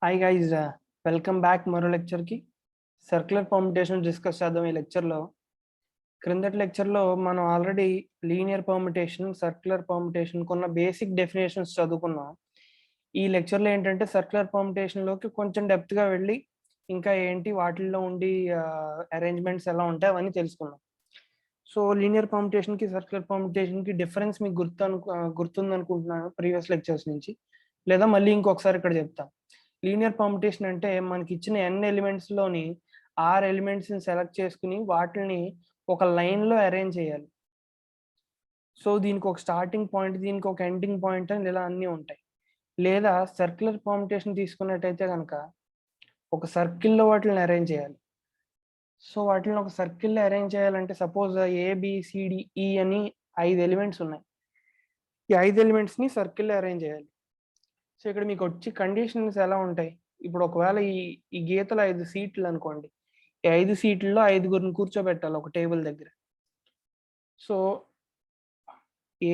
Hi guys, welcome back మరో లెక్చర్కి. Circular permutation discuss చేద్దాం ఈ లెక్చర్లో. క్రిందటి లెక్చర్లో మనం already linear permutation, circular permutation కొన్న బేసిక్ డెఫినేషన్స్ చదువుకున్నాం. ఈ లెక్చర్లో ఏంటంటే సర్క్యులర్ పర్ముటేషన్లోకి కొంచెం డెప్త్గా వెళ్ళి ఇంకా ఏంటి వాటిల్లో ఉండి అరేంజ్మెంట్స్ ఎలా ఉంటాయి అవన్నీ తెలుసుకున్నాం. సో లీనియర్ పర్ముటేషన్కి సర్క్యులర్ పర్ముటేషన్కి డిఫరెన్స్ మీకు గుర్తుంది అనుకుంటున్నాను ప్రీవియస్ లెక్చర్స్ నుంచి, లేదా మళ్ళీ ఇంకొకసారి ఇక్కడ చెప్తాను. లీనియర్ పర్ముటేషన్ అంటే మనకి ఇచ్చిన n ఎలిమెంట్స్లోని 6 ఎలిమెంట్స్ని సెలెక్ట్ చేసుకుని వాటిని ఒక లైన్లో అరేంజ్ చేయాలి. సో దీనికి ఒక స్టార్టింగ్ పాయింట్, దీనికి ఒక ఎండింగ్ పాయింట్ అని ఇలా అన్నీ ఉంటాయి. లేదా సర్క్యులర్ పర్ముటేషన్ తీసుకున్నట్టయితే కనుక ఒక సర్కిల్లో వాటిని అరేంజ్ చేయాలి. సో వాటిని ఒక సర్కిల్లో అరేంజ్ చేయాలంటే సపోజ్ ABCDE అని 5 ఎలిమెంట్స్ ఉన్నాయి. ఈ 5 ఎలిమెంట్స్ని సర్కిల్లో అరేంజ్ చేయాలి. సో ఇక్కడ మీకు వచ్చి కండిషన్స్ ఎలా ఉంటాయి? ఇప్పుడు ఒకవేళ ఈ గీతలు 5 సీట్లు అనుకోండి. ఈ 5 సీట్లలో 5గురిని కూర్చోబెట్టాలి ఒక టేబుల్ దగ్గర. సో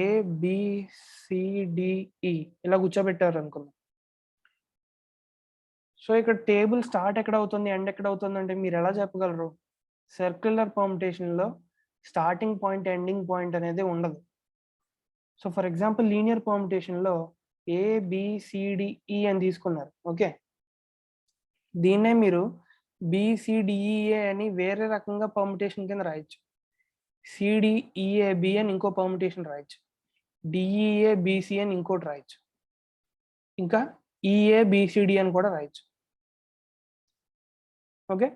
ABCDE ఇలా కూర్చోబెట్టారు అనుకుందాం. సో ఇక్కడ టేబుల్ స్టార్ట్ ఎక్కడ అవుతుంది, ఎండ్ ఎక్కడ అవుతుంది అంటే మీరు ఎలా చెప్పగలరు? సర్క్యులర్ పర్ముటేషన్లో స్టార్టింగ్ పాయింట్, ఎండింగ్ పాయింట్ అనేది ఉండదు. సో ఫర్ ఎగ్జాంపుల్ లీనియర్ పర్ముటేషన్లో ABCDE అని తీసుకున్నారు, ఓకే. దీన్నే మీరు BCDEA అని వేరే రకంగా పర్ముటేషన్ కింద రాయొచ్చు. CDEAB అని ఇంకో పర్ముటేషన్ రాయొచ్చు. DEABC అని ఇంకోటి రాయొచ్చు. ఇంకా EABCD అని కూడా రాయొచ్చు, ఓకే.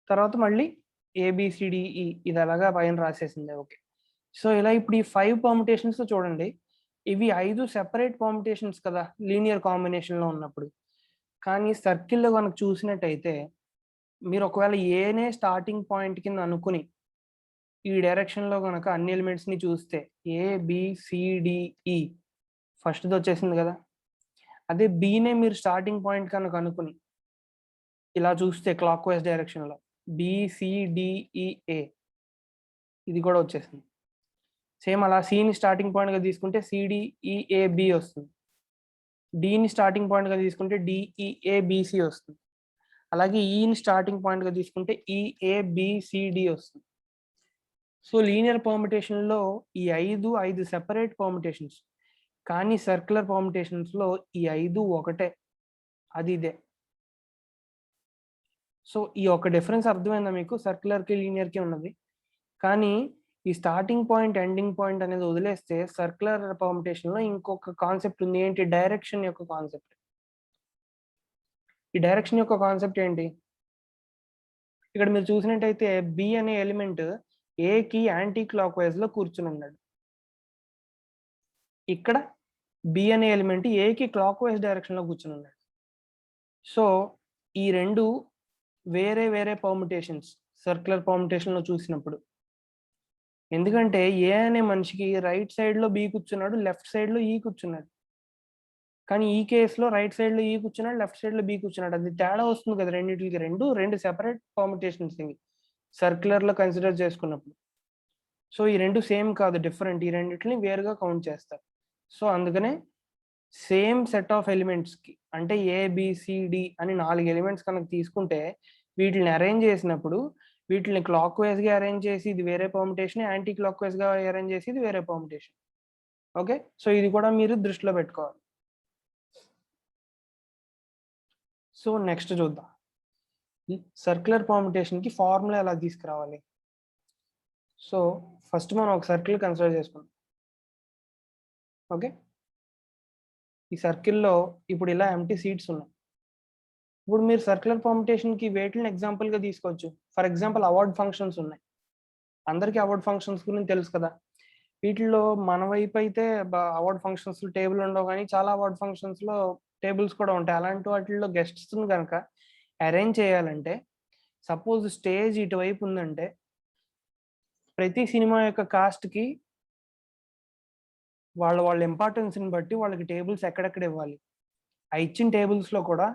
తర్వాత మళ్ళీ ABCDE ఇది అలాగా పైన రాసేసింది, ఓకే. సో ఇలా ఇప్పుడు ఈ 5 పర్ముటేషన్స్ చూడండి. ఇవి 5 సెపరేట్ పర్ముటేషన్స్ కదా లీనియర్ కాంబినేషన్లో ఉన్నప్పుడు. కానీ సర్కిల్లో కనుక చూసినట్టయితే మీరు ఒకవేళ ఏనే స్టార్టింగ్ పాయింట్ కింద అనుకుని ఈ డైరెక్షన్లో కనుక అన్ని ఎలిమెంట్స్ని చూస్తే ABCDE ఫస్ట్ది వచ్చేసింది కదా. అదే బీనే మీరు స్టార్టింగ్ పాయింట్ కనుక అనుకుని ఇలా చూస్తే క్లాక్ వైజ్ డైరెక్షన్లో BCDEA ఇది కూడా వచ్చేసింది. సేమ్ అలా సిని స్టార్టింగ్ పాయింట్గా తీసుకుంటే CDEAB వస్తుంది. డిని స్టార్టింగ్ పాయింట్గా తీసుకుంటే DEABC వస్తుంది. అలాగే ఈని స్టార్టింగ్ పాయింట్గా తీసుకుంటే EABCD వస్తుంది. సో లీనియర్ పర్ముటేషన్లో ఈ 5 సెపరేట్ పర్ముటేషన్స్. కానీ సర్క్యులర్ పర్ముటేషన్స్లో ఈ 5 ఒకటే, అది ఇదే. సో ఈ ఒక డిఫరెన్స్ అర్థమైందా మీకు? సర్క్యులర్కి లీనియర్కి ఉన్నది. కానీ ఈ స్టార్టింగ్ పాయింట్, ఎండింగ్ పాయింట్ అనేది వదిలేస్తే సర్క్యులర్ పర్ముటేషన్లో ఇంకొక కాన్సెప్ట్ ఉంది. ఏంటి? డైరెక్షన్ యొక్క కాన్సెప్ట్. ఈ డైరెక్షన్ యొక్క కాన్సెప్ట్ ఏంటి? ఇక్కడ మీరు చూసినట్టయితే బి అనే ఎలిమెంట్ ఏకి యాంటీ క్లాక్ వైజ్లో కూర్చుని ఉన్నాడు. ఇక్కడ బి అనే ఎలిమెంట్ ఏకి క్లాక్ వైజ్ డైరెక్షన్లో కూర్చుని ఉన్నాడు. సో ఈ రెండు వేరే వేరే పర్ముటేషన్స్ సర్క్యులర్ పర్ముటేషన్లో చూసినప్పుడు. ఎందుకంటే ఏ అనే మనిషికి రైట్ సైడ్లో బి కూర్చున్నాడు, లెఫ్ట్ సైడ్లో ఈ కూర్చున్నాడు. కానీ ఈ కేసులో రైట్ సైడ్లో ఈ కూర్చున్నాడు, లెఫ్ట్ సైడ్లో బి కూర్చున్నాడు. అది తేడా వస్తుంది కదా రెండింటికి. రెండు సెపరేట్ పర్ముటేషన్స్ ఇవి సర్క్యులర్లో కన్సిడర్ చేసుకున్నప్పుడు. సో ఈ రెండు సేమ్ కాదు, డిఫరెంట్. ఈ రెండింటిని వేరుగా కౌంట్ చేస్తారు. సో అందుకనే సేమ్ సెట్ ఆఫ్ ఎలిమెంట్స్కి అంటే ABCD అని 4 ఎలిమెంట్స్ కనుక తీసుకుంటే వీటిని అరేంజ్ చేసినప్పుడు వీటిని క్లాక్ వైజ్గా అరేంజ్ చేసి ఇది వేరే పర్ముటేషన్, యాంటీ క్లాక్ వైజ్గా అరేంజ్ చేసి ఇది వేరే పర్ముటేషన్, ఓకే. సో ఇది కూడా మీరు దృష్టిలో పెట్టుకోవాలి. సో నెక్స్ట్ చూద్దాం, సర్క్యులర్ పర్ముటేషన్కి ఫార్ములా ఎలా తీసుకురావాలి. సో ఫస్ట్ మనం ఒక సర్కిల్ కన్సిడర్ చేసుకుందాం, ఓకే. ఈ సర్కిల్లో ఇప్పుడు ఇలా ఎంటీ సీట్స్ ఉన్నాయి. ఇప్పుడు మీరు సర్క్యులర్ పర్ముటేషన్కి వేటిని ఎగ్జాంపుల్గా తీసుకోవచ్చు. ఫర్ ఎగ్జాంపుల్ అవార్డ్ ఫంక్షన్స్ ఉన్నాయి. అందరికీ అవార్డ్ ఫంక్షన్స్ గురించి తెలుసు కదా. వీటిల్లో మన వైపు అయితే అవార్డ్ ఫంక్షన్స్ టేబుల్ ఉండవు, కానీ చాలా అవార్డ్ ఫంక్షన్స్లో టేబుల్స్ కూడా ఉంటాయి. అలాంటి వాటిల్లో గెస్ట్స్ని కనుక అరేంజ్ చేయాలంటే సపోజ్ స్టేజ్ ఇటువైపు ఉందంటే ప్రతి సినిమా యొక్క కాస్ట్కి వాళ్ళ ఇంపార్టెన్స్ని బట్టి వాళ్ళకి టేబుల్స్ ఎక్కడెక్కడ ఇవ్వాలి. ఆ ఇచ్చిన టేబుల్స్లో కూడా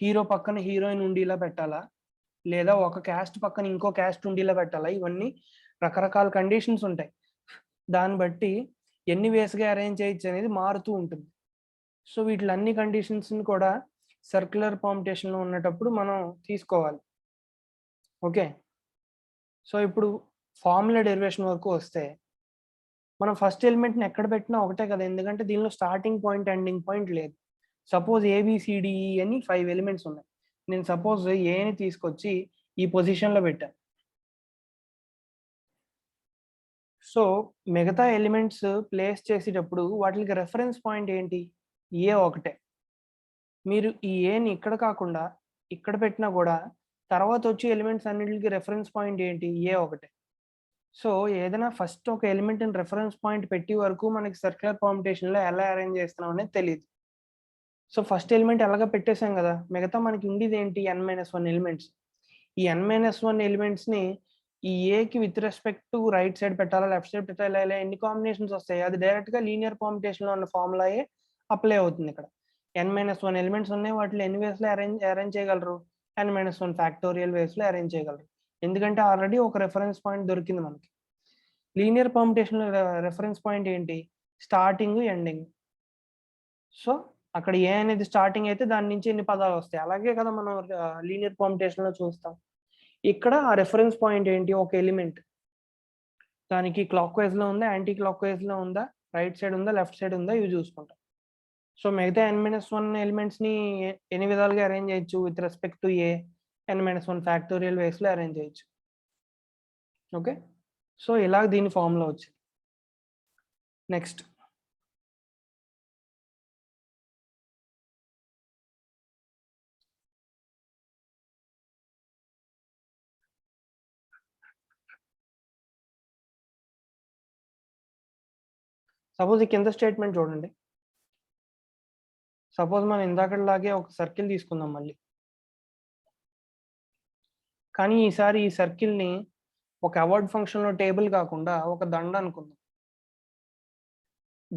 హీరో పక్కన హీరోయిన్ ఉండేలా పెట్టాలా, లేదా ఒక క్యాస్ట్ పక్కన ఇంకో క్యాస్ట్ ఉండేలా పెట్టాలా, ఇవన్నీ రకరకాల కండిషన్స్ ఉంటాయి. దాన్ని బట్టి ఎన్ని వేస్గా అరేంజ్ చేయొచ్చు అనేది మారుతూ ఉంటుంది. సో వీటిలన్ని కండిషన్స్ని కూడా సర్క్యులర్ పర్ముటేషన్లో ఉన్నప్పుడు మనం తీసుకోవాలి. ఓకే. సో ఇప్పుడు ఫార్ములా డెరివేషన్ వరకు వస్తే మనం ఫస్ట్ ఎలిమెంట్ని ఎక్కడ పెట్టినా ఒకటే కదా, ఎందుకంటే దీనిలో స్టార్టింగ్ పాయింట్ ఎండింగ్ పాయింట్ లేదు. సపోజ్ ఏబిసిడిఈ అని 5 ఎలిమెంట్స్ ఉన్నాయి. నేను సపోజ్ ఏని తీసుకొచ్చి ఈ పొజిషన్లో పెట్టాను. సో మిగతా ఎలిమెంట్స్ ప్లేస్ చేసేటప్పుడు వాటికి రెఫరెన్స్ పాయింట్ ఏంటి? ఏ ఒకటే. మీరు ఈ ఏని ఇక్కడ కాకుండా ఇక్కడ పెట్టినా కూడా తర్వాత వచ్చే ఎలిమెంట్స్ అన్నిటికి రెఫరెన్స్ పాయింట్ ఏంటి? ఏ ఒకటే. సో ఏదైనా ఫస్ట్ ఒక ఎలిమెంట్ని రెఫరెన్స్ పాయింట్ పెట్టి వరకు మనకి సర్క్యులర్ పర్ముటేషన్లో ఎలా అరేంజ్ చేస్తున్నాం అనేది తెలియదు. సో ఫస్ట్ ఎలిమెంట్ ఎలాగ పెట్టేసాం కదా, మిగతా మనకి ఉండేది ఏంటి? n-1 elements. ఈ n-1 ఎలిమెంట్స్ని ఈ ఏకి with respect to right side పెట్టాలా, లెఫ్ట్ సైడ్ పెట్టాలా, ఇలా ఎన్ని కాంబినేషన్స్ వస్తాయి? అది డైరెక్ట్గా లీనియర్ పర్ముటేషన్లో ఉన్న ఫార్ములాయే అప్లై అవుతుంది ఇక్కడ. n-1 ఎలిమెంట్స్ ఉన్నాయి, వాటిలో ఎన్ని వేస్లో అరేంజ్ చేయగలరు? n-1 ఫ్యాక్టోరియల్ వేస్లో అరేంజ్ చేయగలరు, ఎందుకంటే ఆల్రెడీ ఒక రెఫరెన్స్ పాయింట్ దొరికింది మనకి. లీనియర్ పర్ముటేషన్లో రెఫరెన్స్ పాయింట్ ఏంటి? Starting, ending. సో అక్కడ ఏ అనేది స్టార్టింగ్ అయితే దాని నుంచి ఎన్ని పదాలు వస్తాయి, అలాగే కదా మనం లీనియర్ పర్ముటేషన్లో చూస్తాం. ఇక్కడ ఆ రెఫరెన్స్ పాయింట్ ఏంటి? ఒక ఎలిమెంట్. దానికి క్లాక్ వైజ్లో ఉందా, యాంటీ క్లాక్ వైజ్లో ఉందా, రైట్ సైడ్ ఉందా, లెఫ్ట్ సైడ్ ఉందా, ఇవి చూసుకుంటాం. సో మిగతా n-1 ఎలిమెంట్స్ని ఎన్ని విధాలుగా అరేంజ్ చేయొచ్చు? With respect to a n-1 factorial వేస్లో అరేంజ్ చేయొచ్చు. ఓకే. సో ఇలా దీని ఫార్ములా వచ్చింది. నెక్స్ట్ సపోజ్ ఈ కింద స్టేట్మెంట్ చూడండి. సపోజ్ మనం ఇందాకలాగే ఒక సర్కిల్ తీసుకుందాం మళ్ళీ, కానీ ఈసారి ఈ సర్కిల్ని ఒక అవార్డ్ ఫంక్షన్లో టేబుల్ కాకుండా ఒక దండ అనుకుందాం,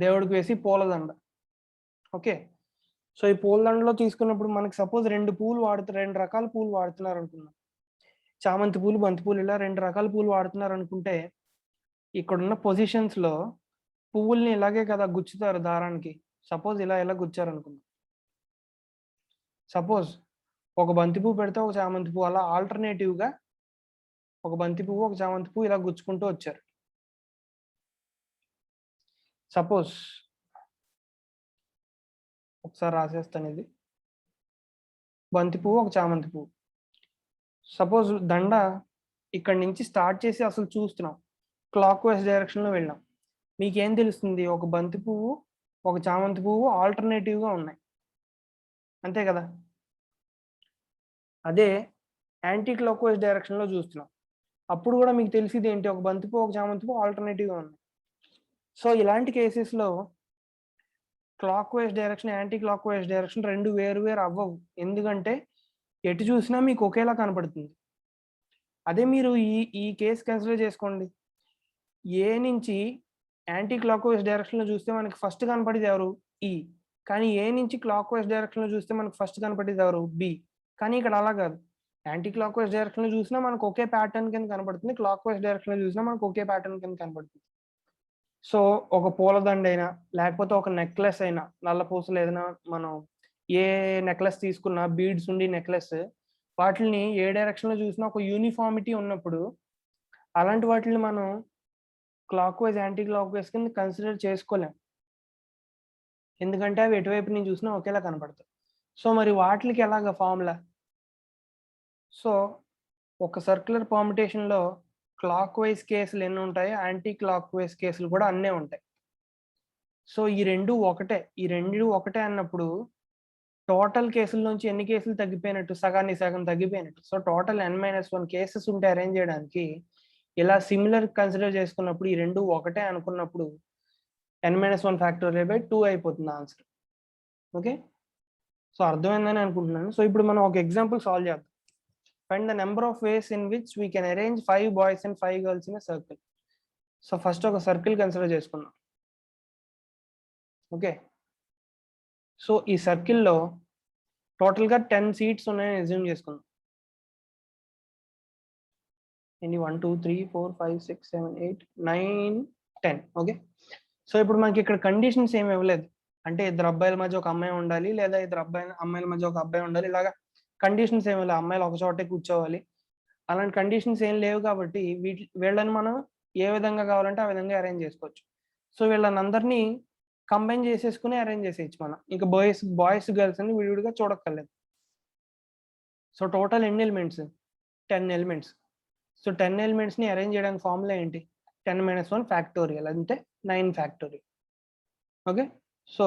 దేవుడికి వేసి పూలదండ. ఓకే. సో ఈ పూలదండలో తీసుకున్నప్పుడు మనకి సపోజ్ రెండు రకాల పూలు వాడుతున్నారు అనుకుందాం. చామంతి పూలు, బంతి పూలు, ఇలా 2 రకాల పూలు వాడుతున్నారు అనుకుంటే ఇక్కడున్న పొజిషన్స్లో పువ్వుల్ని ఇలాగే కదా గుచ్చుతారు దారానికి. సపోజ్ ఇలా గుచ్చారు అనుకుందాం. సపోజ్ ఒక బంతి పువ్వు పెడితే ఒక చామంతి పువ్వు, అలా ఆల్టర్నేటివ్గా ఒక బంతి పువ్వు, ఒక చామంతి పువ్వు ఇలా గుచ్చుకుంటూ వచ్చారు. సపోజ్ ఒకసారి రాసేస్తాను, ఇది బంతి పువ్వు, ఒక చామంతి పువ్వు. సపోజ్ దండ ఇక్కడి నుంచి స్టార్ట్ చేసి అసలు చూస్తున్నాం, క్లాక్ వైజ్ డైరెక్షన్లో వెళ్ళాం. మీకేం తెలుస్తుంది? ఒక బంతి పువ్వు, ఒక చామంతి పువ్వు ఆల్టర్నేటివ్గా ఉన్నాయి, అంతే కదా. అదే యాంటీ క్లాక్ వైజ్ డైరెక్షన్లో చూస్తున్నాం, అప్పుడు కూడా మీకు తెలిసింది ఏంటి? ఒక బంతి పువ్వు, ఒక చామంతి పువ్వు ఆల్టర్నేటివ్గా ఉన్నాయి. సో ఇలాంటి కేసెస్లో clock wise direction, anti clock wise direction రెండు వేరు అవ్వవు, ఎందుకంటే ఎటు చూసినా మీకు ఒకేలా కనపడుతుంది. అదే మీరు ఈ కేసు కన్సిడర్ చేసుకోండి. ఏ నుంచి యాంటీ క్లాక్ వైజ్ డైరెక్షన్లో చూస్తే మనకి ఫస్ట్ కనపడేది ఎవరు? ఈ. కానీ ఏ నుంచి క్లాక్ వైజ్ డైరెక్షన్లో చూస్తే మనకు ఫస్ట్ కనపడేది ఎవరు? బి. కానీ ఇక్కడ అలా కాదు, యాంటీ క్లాక్ వైజ్ డైరెక్షన్లో చూసినా మనకు ఒకే ప్యాటర్న్ కింద కనపడుతుంది, క్లాక్ వైజ్ డైరెక్షన్లో చూసినా మనకు ఒకే ప్యాటర్న్ కింద కనపడుతుంది. సో ఒక పూలదండ అయినా, లేకపోతే ఒక నెక్లెస్ అయినా, నల్ల పూసలు ఏదైనా, మనం ఏ నెక్లెస్ తీసుకున్నా, బీడ్స్ ఉండి నెక్లెస్, వాటిని ఏ డైరెక్షన్లో చూసినా ఒక యూనిఫార్మిటీ ఉన్నప్పుడు అలాంటి వాటిని మనం clock wise, anti clock wise కింద కన్సిడర్ చేసుకోలేం, ఎందుకంటే అవి ఎటువైపు నుంచి చూసినా ఒకేలా కనపడతాయి. సో మరి వాటికి ఎలాగ ఫార్ములా? సో ఒక సర్క్యులర్ పర్ముటేషన్లో క్లాక్ వైజ్ కేసులు ఎన్ని ఉంటాయో యాంటీ క్లాక్ వైజ్ కేసులు కూడా అన్నే ఉంటాయి. సో ఈ రెండు ఒకటే అన్నప్పుడు టోటల్ కేసుల నుంచి ఎన్ని కేసులు తగ్గిపోయినట్టు? సగానికి సగం తగ్గిపోయినట్టు. సో టోటల్ n-1 కేసెస్ ఉంటే అరేంజ్ చేయడానికి ఇలా సిమిలర్ కన్సిడర్ చేసుకున్నప్పుడు ఈ రెండు ఒకటే అనుకున్నప్పుడు n-1 ఫ్యాక్టోరియల్ బై 2 అయిపోతుంది ఆన్సర్. ఓకే. సో అర్థమైందని అనుకుంటున్నాను. సో ఇప్పుడు మనం ఒక ఎగ్జాంపుల్ సాల్వ్ చేద్దాం. Find the number of ways in which we can arrange 5 boys and 5 girls in a circle. So first ఒక సర్కిల్ కన్సిడర్ చేసుకుందాం. ఓకే. సో ఈ సర్కిల్లో టోటల్గా 10 సీట్స్ ఉన్నాయని అజ్యూమ్ చేసుకుందాం. ఎన్ని? 1 2 3 4 5 6 7 8 9 10. ఓకే. సో ఇప్పుడు మనకి ఇక్కడ కండిషన్స్ ఏమి ఇవ్వలేదు, అంటే ఇద్దరు అబ్బాయిల మధ్య ఒక అమ్మాయి ఉండాలి, లేదా ఇద్దరు అమ్మాయిల మధ్య ఒక అబ్బాయి ఉండాలి. ఇలాగా కండిషన్స్ ఏమి లేవు. అమ్మాయిలు ఒక చోటే కూర్చోవాలి. అలాంటి కండిషన్స్ ఏం లేవు కాబట్టి వీళ్ళని మనం ఏ విధంగా కావాలంటే ఆ విధంగా అరేంజ్ చేసుకోవచ్చు. సో వీళ్ళని అందరినీ కంబైన్ చేసేసుకుని అరేంజ్ చేసేయచ్చు మనం. ఇంకా బాయ్స్ గర్ల్స్ అని విడివిడిగా చూడక్కర్లేదు. సో టోటల్ ఎన్ని ఎలిమెంట్స్? 10 ఎలిమెంట్స్. సో 10 ఎలిమెంట్స్ని అరేంజ్ చేయడానికి ఫార్ములా ఏంటి? 10 - 1 ఫ్యాక్టోరియల్, అంటే 9 ఫ్యాక్టోరియల్. ఓకే, సో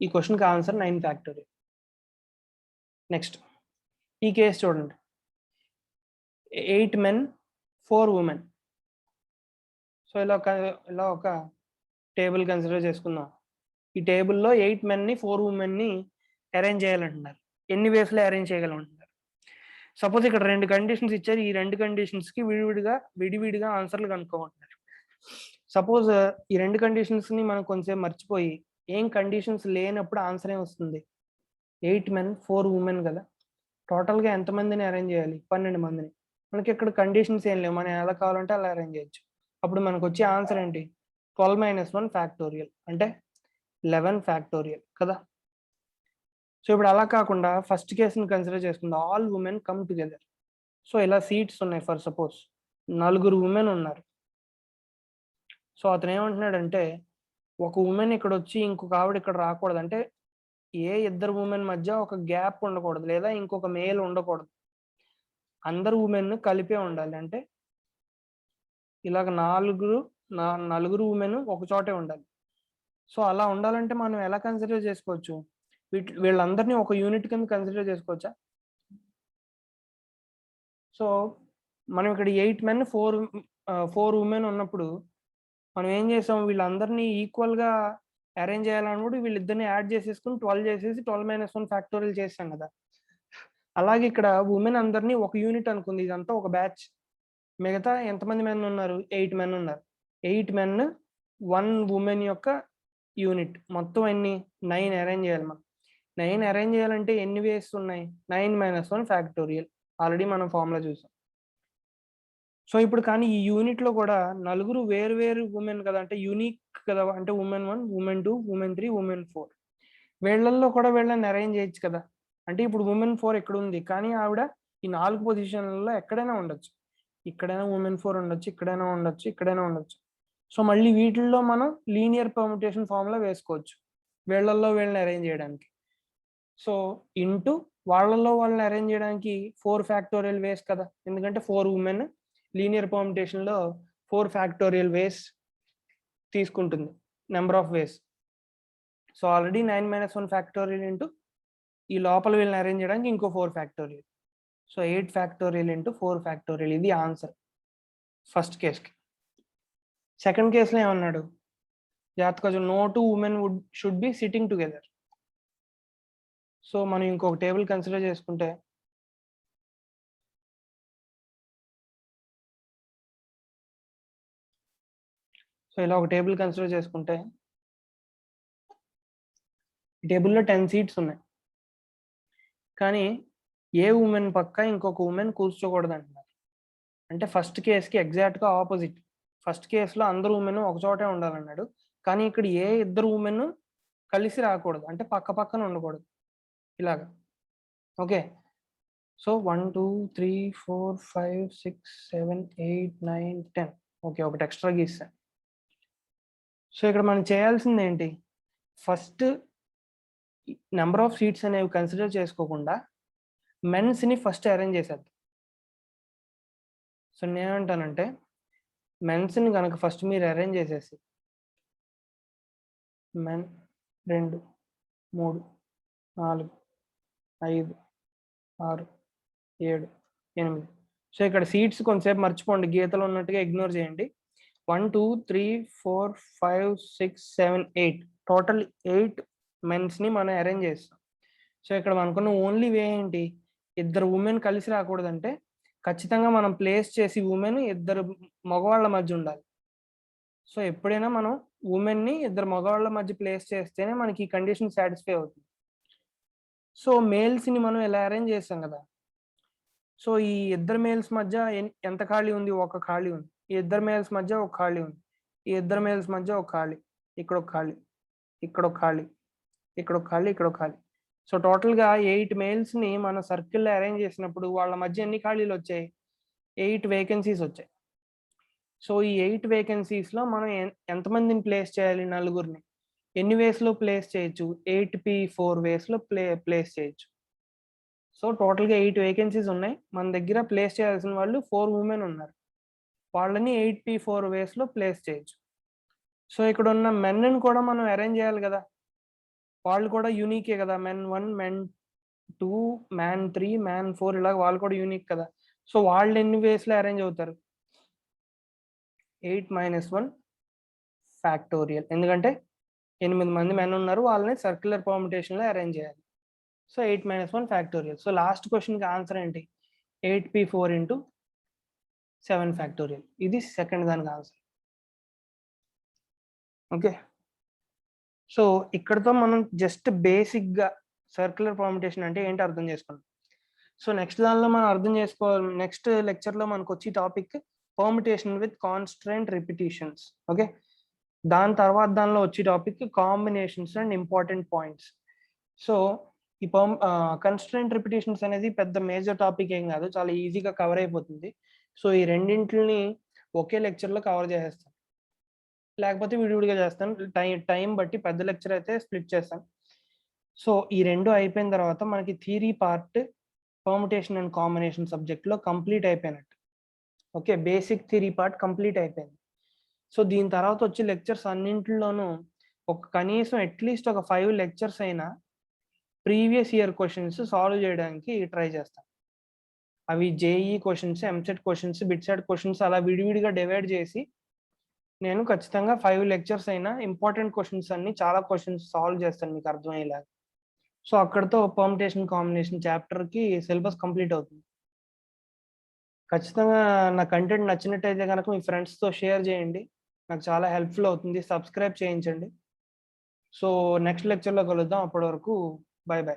ఈ క్వశ్చన్కి ఆన్సర్ 9 ఫ్యాక్టోరియల్. నెక్స్ట్ ఈ కేసు చూడండి, 8 men 4 women. సో ఇలా ఒక టేబుల్ కన్సిడర్ చేసుకుందాం. ఈ టేబుల్లో 8 menని 4 womenని అరేంజ్ చేయాలంటున్నారు. ఎన్ని వేస్లో అరేంజ్ చేయగలమంటున్నారు. సపోజ్ ఇక్కడ 2 కండిషన్స్ ఇచ్చారు. ఈ 2 కండిషన్స్కి విడివిడిగా ఆన్సర్లు కనుక్కోమంటున్నారు. సపోజ్ ఈ 2 కండిషన్స్ని మనం కొంచెం మర్చిపోయి ఏం కండిషన్స్ లేనప్పుడు ఆన్సర్ ఏం వస్తుంది? 8 men 4 women కదా. టోటల్గా ఎంతమందిని అరేంజ్ చేయాలి? 12 మందిని. మనకి ఇక్కడ కండిషన్స్ ఏం లేవు, మనం ఎలా కావాలంటే అలా అరేంజ్ చేయొచ్చు. అప్పుడు మనకు వచ్చే ఆన్సర్ ఏంటి? 12 - 1 ఫ్యాక్టోరియల్, అంటే 11 ఫ్యాక్టోరియల్ కదా. సో ఇప్పుడు అలా కాకుండా ఫస్ట్ కేసుని కన్సిడర్ చేసుకుందాం. All women come together. So ఇలా సీట్స్ ఉన్నాయి. ఫర్ సపోజ్ 4 ఉమెన్ ఉన్నారు. సో అతను ఏమంటున్నాడంటే ఒక ఉమెన్ ఇక్కడ వచ్చి ఇంకొక ఆవిడ ఇక్కడ రాకూడదు. అంటే ఏ ఇద్దరు ఉమెన్ మధ్య ఒక గ్యాప్ ఉండకూడదు, లేదా ఇంకొక మేల్ ఉండకూడదు. అందరు ఉమెన్ కలిపే ఉండాలి. అంటే ఇలాగ నలుగురు ఉమెన్ ఒక చోటే ఉండాలి. సో అలా ఉండాలంటే మనం ఎలా కన్సిడర్ చేసుకోవచ్చు? వీళ్ళందరినీ ఒక యూనిట్ కింద కన్సిడర్ చేసుకోవచ్చా? సో మనం ఇక్కడ 8 men 4 women ఉన్నప్పుడు మనం ఏం చేసాం? వీళ్ళందరినీ ఈక్వల్గా అరేంజ్ చేయాలన్నప్పుడు వీళ్ళిద్దరిని యాడ్ చేసేసుకుని 12 చేసేసి 12 - 1 ఫ్యాక్టోరియల్ చేసాం కదా. అలాగే ఇక్కడ ఉమెన్ అందరినీ ఒక యూనిట్ అనుకుంది. ఇదంతా ఒక బ్యాచ్. మిగతా ఎంతమంది మెన్ ఉన్నారు? 8 men ఉన్నారు. 8 men 1 woman యొక్క యూనిట్. మొత్తం ఎన్ని? 9 అరేంజ్ చేయాలి మనం. 9 అరేంజ్ చేయాలంటే ఎన్ని వేస్ ఉన్నాయి? 9 - 1 ఫ్యాక్టోరియల్. ఆల్రెడీ మనం ఫార్ములా చూసాం. సో ఇప్పుడు కానీ ఈ యూనిట్లో కూడా నలుగురు వేరు ఉమెన్ కదా, అంటే యూనిక్ కదా. అంటే ఉమెన్ 1, ఉమెన్ 2, ఉమెన్ 3, ఉమెన్ 4. వీళ్ళల్లో కూడా వీళ్ళని అరేంజ్ చేయొచ్చు కదా. అంటే ఇప్పుడు ఉమెన్ 4 ఎక్కడ ఉంది, కానీ ఆవిడ ఈ 4 పొజిషన్లలో ఎక్కడైనా ఉండొచ్చు. ఇక్కడైనా ఉమెన్ 4 ఉండొచ్చు, ఇక్కడైనా ఉండొచ్చు, ఇక్కడైనా ఉండొచ్చు. సో మళ్ళీ వీటిల్లో మనం లీనియర్ పర్ముటేషన్ ఫార్ములా వేసుకోవచ్చు వీళ్ళల్లో వీళ్ళని అరేంజ్ చేయడానికి. సో ఇంటూ వాళ్ళల్లో వాళ్ళని అరేంజ్ చేయడానికి 4 ఫ్యాక్టోరియల్ వేస్ కదా. ఎందుకంటే 4 ఉమెన్ లీనియర్ పర్ముటేషన్లో 4 ఫ్యాక్టోరియల్ వేస్ తీసుకుంటుంది, number of ways. So already 9 - 1 factorial into ఈ లోపల వీళ్ళని అరేంజ్ చేయడానికి ఇంకో 4 factorial. So 8 factorial into 4 factorial. ఇది ఆన్సర్ ఫస్ట్ కేసుకి. సెకండ్ కేసులో ఏమన్నాడు? జాగ్రత్తగా no 2 women should be sitting together. So మనం ఇంకొక టేబుల్ కన్సిడర్ చేసుకుంటే ఇలా ఒక టేబుల్ కన్సిడర్ చేసుకుంటే ఈ టేబుల్లో 10 సీట్స్ ఉన్నాయి. కానీ ఏ ఉమెన్ పక్క ఇంకొక ఉమెన్ కూర్చోకూడదు అంటున్నారు. అంటే ఫస్ట్ కేసుకి ఎగ్జాక్ట్గా ఆపోజిట్. ఫస్ట్ కేసులో అందరు ఉమెన్ ఒక చోటే ఉండాలన్నాడు, కానీ ఇక్కడ ఏ ఇద్దరు ఉమెన్ కలిసి రాకూడదు, అంటే పక్క పక్కన ఉండకూడదు ఇలాగా. Okay, so 1 2 3 4 5 6 7 8 9 10. ఓకే, ఒకటి ఎక్స్ట్రా గీస్తాను. సో ఇక్కడ మనం చేయాల్సింది ఏంటి? ఫస్ట్ నెంబర్ ఆఫ్ సీట్స్ అనేవి కన్సిడర్ చేసుకోకుండా మెన్స్ని ఫస్ట్ అరేంజ్ చేసేద్దాం. సో నేనేమంటానంటే మెన్స్ని కనుక ఫస్ట్ మీరు అరేంజ్ చేసేసి మెన్ 2 3 4 5 6 7 8. సో ఇక్కడ సీట్స్ కొంతసేపు మర్చిపోండి, గీతలు ఉన్నట్టుగా ఇగ్నోర్ చేయండి. 1 2 3 4 5 6 7 8 టోటల్ 8 మెన్స్ని మనం అరేంజ్ చేస్తాం. సో ఇక్కడ మనకున్న ఓన్లీ వే ఏంటి? ఇద్దరు ఉమెన్ కలిసి రాకూడదంటే ఖచ్చితంగా మనం ప్లేస్ చేసి ఉమెన్ ఇద్దరు మగవాళ్ళ మధ్య ఉండాలి. సో ఎప్పుడైనా మనం ఉమెన్ని ఇద్దరు మగవాళ్ళ మధ్య ప్లేస్ చేస్తేనే మనకి ఈ కండిషన్ సాటిస్ఫై అవుతుంది. సో మేల్స్ని మనం ఇలా అరేంజ్ చేస్తాం కదా. సో ఈ ఇద్దరు మేల్స్ మధ్య ఎంత ఖాళీ ఉంది? ఒక ఖాళీ ఉంది. ఈ ఇద్దరు మేల్స్ మధ్య ఒక ఖాళీ ఉంది. ఈ ఇద్దరు మేల్స్ మధ్య ఒక ఖాళీ, ఇక్కడ ఒక ఖాళీ, ఇక్కడ ఒక ఖాళీ, ఇక్కడ ఒక ఖాళీ, ఇక్కడ ఒక ఖాళీ. సో టోటల్‌గా 8 మెయిల్స్‌ని మనం సర్కిల్‌లో అరేంజ్ చేసినప్పుడు వాళ్ళ మధ్య ఎన్ని ఖాళీలు వచ్చాయి? 8 వేకెన్సీస్ వచ్చాయి. సో ఈ 8 వేకెన్సీస్‌లో మనం ఎంతమందిని ప్లేస్ చేయాలి? నలుగురిని. ఎన్ని వేస్‌లో ప్లేస్ చేయొచ్చు? 8P4 వేస్‌లో ప్లేస్ చేయొచ్చు. సో టోటల్‌గా 8 వేకెన్సీస్ ఉన్నాయి. మన దగ్గర ప్లేస్ చేయాల్సిన వాళ్ళు 4 వుమెన్ ఉన్నారు. వాళ్ళని 8P4 వేస్‌లో ప్లేస్ చేయొచ్చు. సో ఇక్కడున్న మెన్‌ని కూడా మనం అరేంజ్ చేయాలి గదా! వాళ్ళు కూడా యూనికే గదా! మెన్ 1, మెన్ 2, మ్యాన్ 3, మ్యాన్ 4 ఇలాగ వాళ్ళు కూడా యూనిక్ కదా! సో వాళ్ళు ఎన్ని వేస్‌లో అరేంజ్ అవుతారు? 8 - 1 ఫ్యాక్టోరియల్. ఎందుకంటే 8 మంది మెన్ ఉన్నారు. వాళ్ళని సర్క్యులర్ పర్ముటేషన్‌లో అరేంజ్ చేయాలి. So 8 - 1 factorial. సో లాస్ట్ క్వెషన్‌కి ఆన్సర్ ఏంటి? 8P4 into 7 factorial. ఇది సెకండ్ దానికి ఆన్సర్. ఓకే. సో ఇక్కడితో మనం జస్ట్ బేసిక్‌గా సర్క్యులర్ పర్ముటేషన్ అంటే ఏంటో అర్థం చేసుకున్నాం. సో నెక్స్ట్ దానిలో మనం అర్థం చేసుకోవాలి. నెక్స్ట్ లెక్చర్‌లో మనకొచ్చే topic permutation with constraint repetitions. Okay. దాని తర్వాత దానిలో వచ్చే topic combinations and important points. So ఈ కన్‌స్ట్రెంట్ రిపిటీషన్స్ అనేది పెద్ద మేజర్ టాపిక్ ఏం కాదు. చాలా ఈజీగా కవర్ అయిపోతుంది. సో ఈ రెండింటిని ఒకే లెక్చర్‌లో కవర్ చేసేస్తాను. లేకపోతే విడివిడిగా చేస్తాను. టైం బట్టి పెద్ద లెక్చర్ అయితే స్ప్లిట్ చేస్తాను. సో ఈ 2 అయిపోయిన తర్వాత మనకి theory part permutation and combination సబ్జెక్ట్‌లో కంప్లీట్ అయిపోయినట్టు. Okay. Basic theory part complete అయిపోయింది. సో దీని తర్వాత వచ్చే లెక్చర్స్ అన్నింటిలోనూ కనీసం అట్‌లీస్ట్ ఒక 5 లెక్చర్స్ అయినా ప్రీవియస్ ఇయర్ క్వెషన్స్ సాల్వ్ చేయడానికి ట్రై చేస్తాను. అవి JEE questions, EAMCET questions, BITSAT questions అలా విడివిడిగా డివైడ్ చేసి నేను ఖచ్చితంగా 5 లెక్చర్స్ అయినా ఇంపార్టెంట్ క్వెషన్స్ అన్ని చాలా క్వెషన్స్ సాల్వ్ చేస్తాను మీకు అర్థమయ్యేలాగా. సో అక్కడితో పర్ముటేషన్ కాంబినేషన్ చాప్టర్‌కి సిలబస్ కంప్లీట్ అవుతుంది. ఖచ్చితంగా నా కంటెంట్ నచ్చినట్టయితే గనక మీ ఫ్రెండ్స్‌తో షేర్ చేయండి. నాకు చాలా హెల్ప్‌ఫుల్ అవుతుంది. సబ్స్క్రైబ్ చేయించండి. సో నెక్స్ట్ లెక్చర్‌లో కలుద్దాం. అప్పటి వరకు బై బై.